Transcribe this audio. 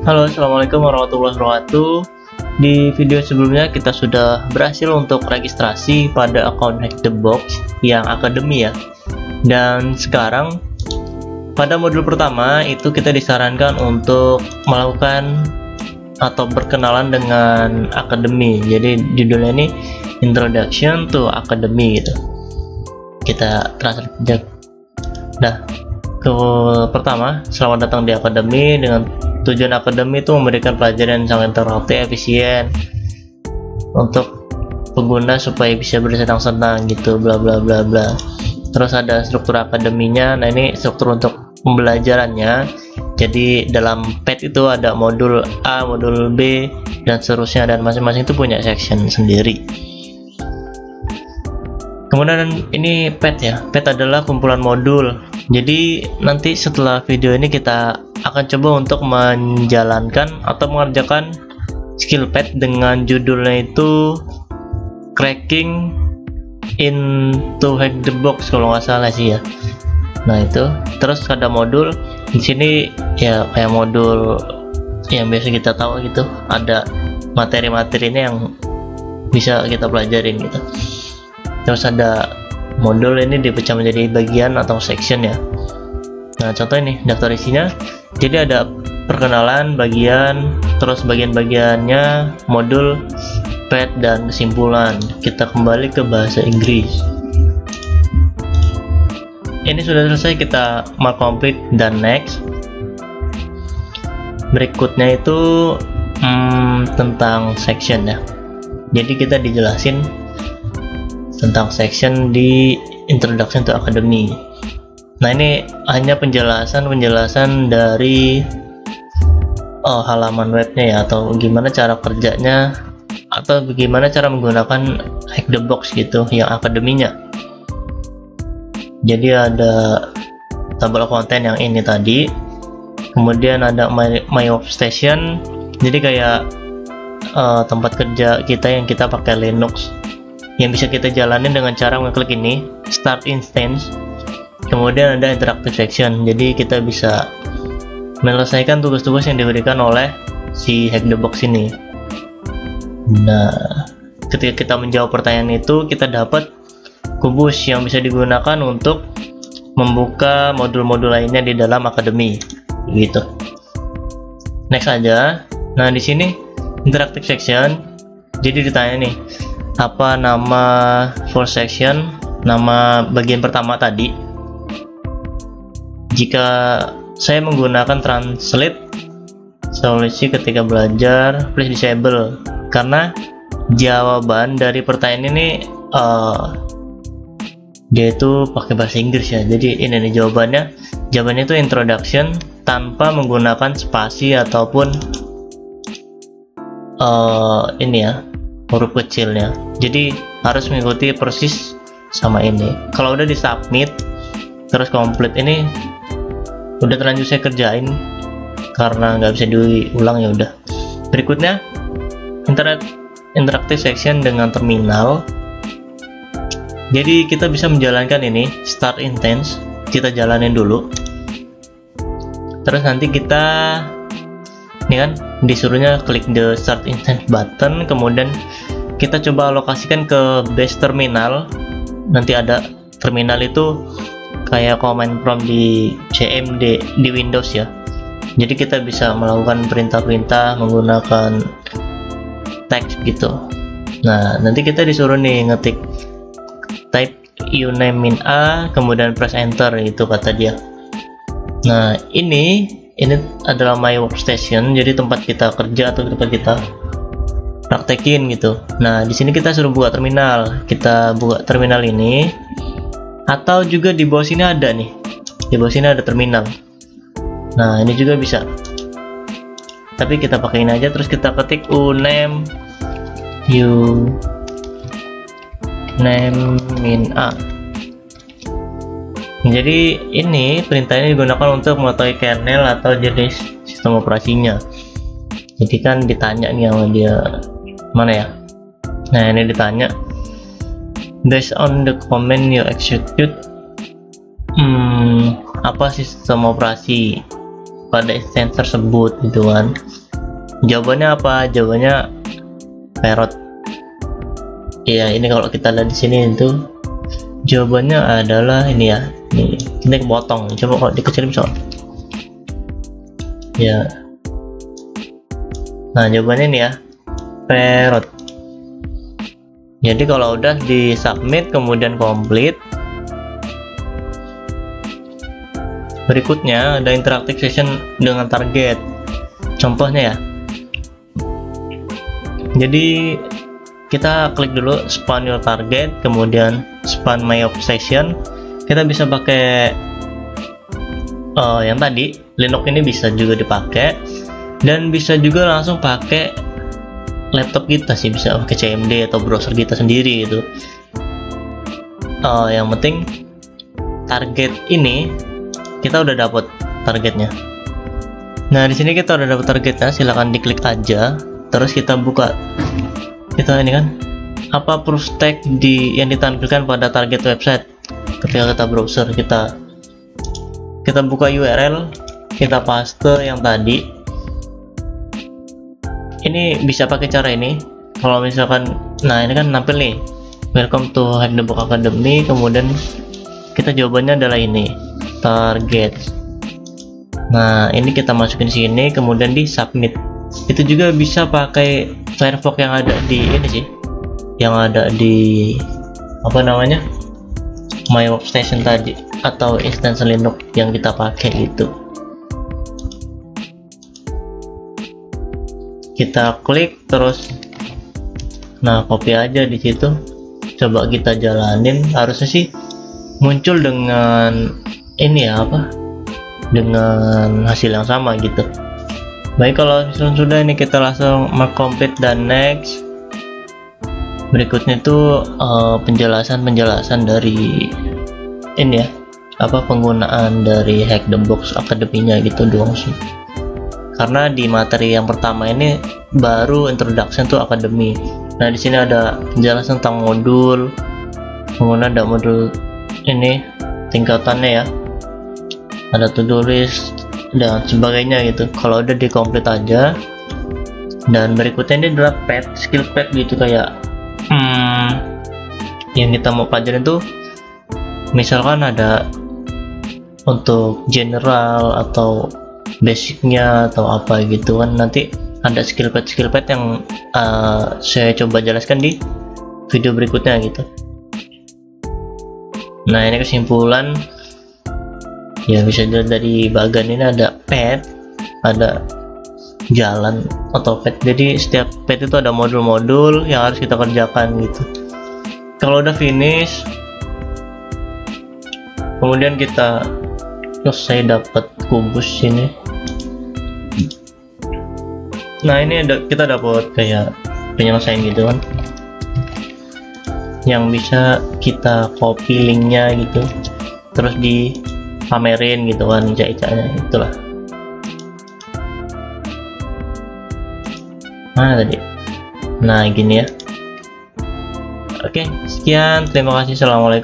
Halo, assalamualaikum warahmatullahi wabarakatuh. Di video sebelumnya kita sudah berhasil untuk registrasi pada akun Hack the Box yang akademi ya. Dan sekarang pada modul pertama itu kita disarankan untuk melakukan atau berkenalan dengan akademi. Jadi judulnya ini Introduction to Academy gitu. Kita translate aja. Nah, pertama, selamat datang di akademi. Dengan tujuan akademi itu memberikan pelajaran yang sangat interaktif, efisien untuk pengguna supaya bisa bersenang-senang gitu, bla bla bla bla. Terus ada struktur akademinya. Nah, ini struktur untuk pembelajarannya. Jadi dalam PET itu ada modul A, modul B, dan seterusnya, dan masing-masing itu punya section sendiri. Kemudian ini PET ya. PET adalah kumpulan modul. Jadi nanti setelah video ini kita akan coba untuk menjalankan atau mengerjakan skill PET dengan judulnya itu Cracking into Hack the Box kalau nggak salah sih ya. Nah itu, terus ada modul di sini ya, kayak modul yang biasa kita tahu gitu, ada materi-materinya yang bisa kita pelajarin gitu. Terus ada modul ini dipecah menjadi bagian atau section ya. Nah contoh ini daftar isinya. Jadi ada perkenalan, bagian, terus bagian-bagiannya, modul, PET, dan kesimpulan. Kita kembali ke bahasa Inggris. Ini sudah selesai, kita mark complete dan next. Berikutnya itu tentang section ya. Jadi kita dijelasin tentang section di Introduction to Academy. Nah ini hanya penjelasan dari halaman webnya ya, atau gimana cara kerjanya, atau bagaimana cara menggunakan Hack the Box gitu yang akademinya. Jadi ada tabel konten yang ini tadi, kemudian ada my workstation. Jadi kayak tempat kerja kita yang kita pakai Linux, yang bisa kita jalanin dengan cara mengklik ini Start Instance. Kemudian ada interactive section, jadi kita bisa menyelesaikan tugas-tugas yang diberikan oleh si Hack the Box ini. Nah, ketika kita menjawab pertanyaan itu, kita dapat kubus yang bisa digunakan untuk membuka modul-modul lainnya di dalam akademi gitu. Next aja. Nah di sini interactive section, jadi ditanya nih, apa nama first section, nama bagian pertama tadi. Jika saya menggunakan translate solusi ketika belajar, please disable, karena jawaban dari pertanyaan ini dia itu pakai bahasa Inggris ya. Jadi ini nih jawabannya itu introduction tanpa menggunakan spasi ataupun ini ya, huruf kecilnya. Jadi harus mengikuti persis sama ini. Kalau udah di submit terus complete, ini udah terlanjur saya kerjain karena nggak bisa diulang ya udah. Berikutnya interactive section dengan terminal. Jadi kita bisa menjalankan ini Start Instance, kita jalanin dulu. Terus nanti kita ini kan disuruhnya klik the Start Instance button, kemudian kita coba alokasikan ke base terminal. Nanti ada terminal itu kayak command prompt di CMD di Windows ya. Jadi kita bisa melakukan perintah-perintah menggunakan teks gitu. Nah nanti kita disuruh nih ngetik type uname in A, kemudian press enter, itu kata dia. Nah ini adalah my workstation, jadi tempat kita kerja atau tempat kita praktekin gitu. Nah di sini kita suruh buka terminal, kita buka terminal ini, atau juga di bawah sini ada nih, di bawah sini ada terminal. Nah ini juga bisa, tapi kita pakai ini aja. Terus kita ketik uname in A. Jadi ini perintahnya digunakan untuk mengetahui kernel atau jenis sistem operasinya. Jadi kan ditanya nih sama dia, mana ya. Nah ini ditanya based on the command you execute, apa sistem operasi pada instance tersebut gitu kan. Jawabannya apa? Jawabannya parrot. Ya, ini kalau kita lihat di sini itu jawabannya adalah ini ya. Ini kita kepotong. Coba kalau dikecilin bisa. Ya. Nah, jawabannya ini ya. Parrot. Jadi kalau udah di submit kemudian complete, berikutnya ada interactive session dengan target. Contohnya ya. Jadi kita klik dulu span your target, kemudian span my obsession. Kita bisa pakai yang tadi Linux ini bisa juga dipakai, dan bisa juga langsung pakai laptop kita sih, bisa pakai CMD atau browser kita sendiri itu. Yang penting target ini kita udah dapat targetnya. Nah, di sini kita udah dapat targetnya, silahkan diklik aja. Terus kita buka, kita ini kan apa proof text yang ditampilkan pada target website. Ketika kita browser, kita buka URL, kita paste yang tadi. Ini bisa pakai cara ini. Kalau misalkan, nah ini kan nampil nih, welcome to Hack the Box Academy, kemudian kita jawabannya adalah ini, target. Nah, ini kita masukin sini, kemudian di submit. Itu juga bisa pakai Firefox yang ada di ini sih, yang ada di apa namanya, My Workstation tadi, atau instance Linux yang kita pakai itu. Kita klik terus, nah copy aja di situ. Coba kita jalanin, harusnya sih muncul dengan ini ya, apa, dengan hasil yang sama gitu. Baik, kalau misalnya sudah, ini kita langsung complete dan next. Berikutnya itu penjelasan dari ini ya, apa, penggunaan dari Hack the Box Academy-nya gitu doang sih. Karena di materi yang pertama ini baru introduction to academy. Nah, di sini ada penjelasan tentang modul, kemudian ada modul ini tingkatannya ya, ada to-do list dan sebagainya gitu. Kalau udah di complete aja. Dan berikutnya ini adalah pad, skill pad gitu, kayak yang kita mau pelajarin tuh misalkan ada untuk general atau basicnya atau apa gitu kan, nanti ada skill pad yang saya coba jelaskan di video berikutnya gitu. Nah, ini kesimpulan ya, bisa dilihat dari bagian ini ada pad, ada jalan atau pad. Jadi setiap pad itu ada modul-modul yang harus kita kerjakan gitu. Kalau udah finish, kemudian kita selesai dapat kubus ini. Nah, ini kita dapat kayak penyelesaian gitu kan, yang bisa kita copy linknya gitu, terus dipamerin gitu kan, cak-caknya itulah. Mana tadi? Nah, gini ya. Oke, sekian, terima kasih, assalamualaikum.